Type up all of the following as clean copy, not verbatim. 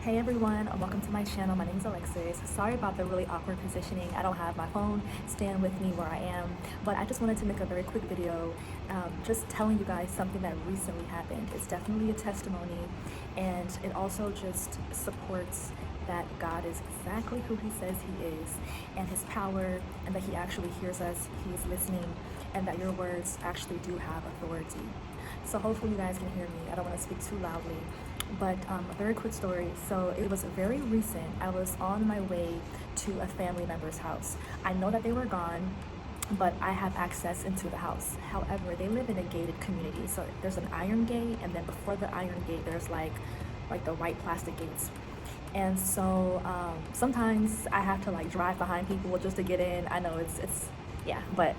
Hey everyone, welcome to my channel. My name is Alexis. Sorry about the really awkward positioning. I don't have my phone stand with me where I am, but I just wanted to make a very quick video just telling you guys something that recently happened. It's definitely a testimony, and it also just supports that God is exactly who he says he is, and his power, and that he actually hears us, he is listening, and that your words actually do have authority. So hopefully you guys can hear me. I don't want to speak too loudly, but a very quick story. So it was very recent. I was on my way to a family member's house. I know that they were gone, but I have access into the house. However, they live in a gated community. So there's an iron gate, and then before the iron gate, there's like the white plastic gates. And so sometimes I have to like drive behind people just to get in. I know it's yeah, but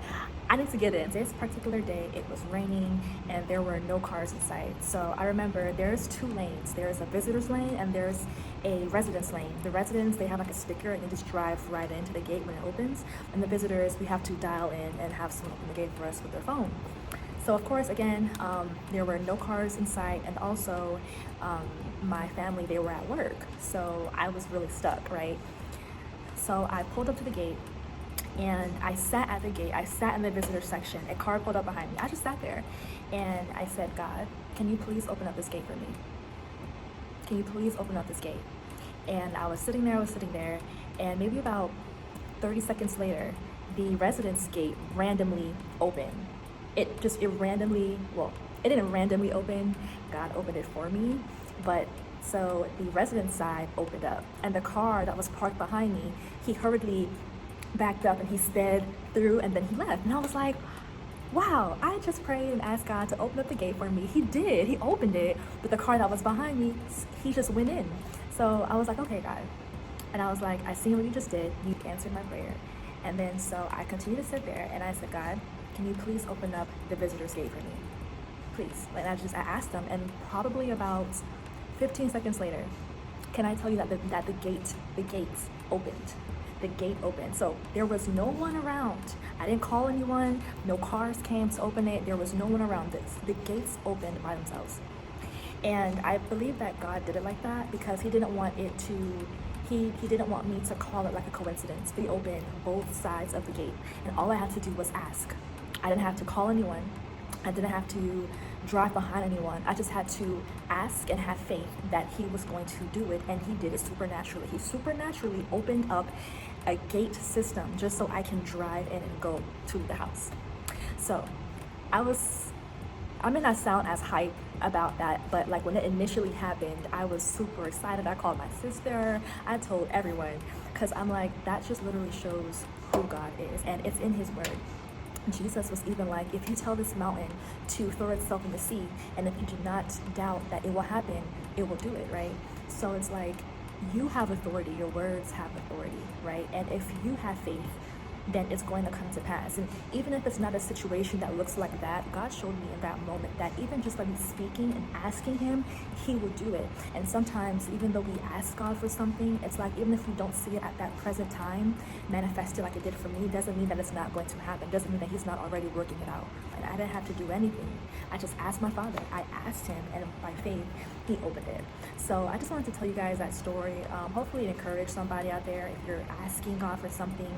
I need to get in. This particular day, it was raining and there were no cars in sight. So I remember there's two lanes. There's a visitor's lane and there's a residence lane. The residents, they have like a sticker and you just drive right into the gate when it opens. And the visitors, we have to dial in and have someone open the gate for us with their phone. So of course, again, there were no cars in sight, and also my family, they were at work. So I was really stuck, right? So I pulled up to the gate and I sat at the gate. I sat in the visitor section. A car pulled up behind me. I just sat there and I said, God, can you please open up this gate for me? Can you please open up this gate? And I was sitting there, and maybe about 30 seconds later, the residence gate randomly opened. It didn't randomly open. God opened it for me. But so the residence side opened up, and the car that was parked behind me, he hurriedly backed up and he sped through, and then he left. And I was like, wow, I just prayed and asked God to open up the gate for me. He did. He opened it, but the car that was behind me, he just went in. So I was like, okay, God. And I was like, I see what you just did. You answered my prayer. And then so I continued to sit there and I said, God, can you please open up the visitor's gate for me? Please. And I asked them, and probably about 15 seconds later, can I tell you that the gates opened. The gate opened. So there was no one around. I didn't call anyone. No cars came to open it. There was no one around this. The gates opened by themselves. And I believe that God did it like that because he didn't want it to, he didn't want me to call it like a coincidence. They opened both sides of the gate. And all I had to do was ask. I didn't have to call anyone. I didn't have to drive behind anyone. I just had to ask and have faith that he was going to do it, and he did it supernaturally. He supernaturally opened up a gate system just so I can drive in and go to the house. So I may not sound as hype about that, but like when it initially happened, I was super excited. I called my sister. I told everyone, because I'm like, that just literally shows who God is, and it's in his word. Jesus was even like, if you tell this mountain to throw itself in the sea, and if you do not doubt that it will happen, it will do it, right? So it's like, you have authority, your words have authority, right? And if you have faith, then it's going to come to pass. And even if it's not a situation that looks like that, God showed me in that moment that even just by me speaking and asking him, he will do it. And sometimes, even though we ask God for something, it's like, even if we don't see it at that present time manifested like it did for me, doesn't mean that it's not going to happen. Doesn't mean that he's not already working it out. And I didn't have to do anything. I just asked my Father. I asked him, and by faith, he opened it. So I just wanted to tell you guys that story. Hopefully it encouraged somebody out there. If you're asking God for something,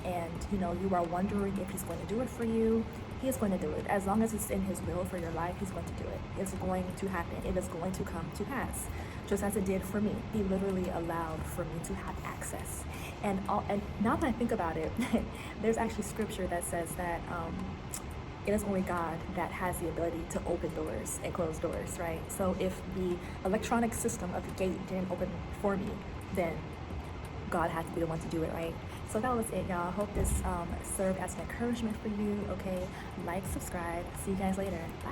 and you are wondering if he's going to do it for you, he is going to do it. As long as it's in his will for your life, he's going to do it. It's going to happen. It is going to come to pass, just as it did for me. He literally allowed for me to have access. And now that I think about it, there's actually scripture that says that it is only God that has the ability to open doors and close doors, right? So if the electronic system of the gate didn't open for me, then God had to be the one to do it, right? So that was it, y'all. I hope this served as an encouragement for you, okay? Like, subscribe. See you guys later. Bye.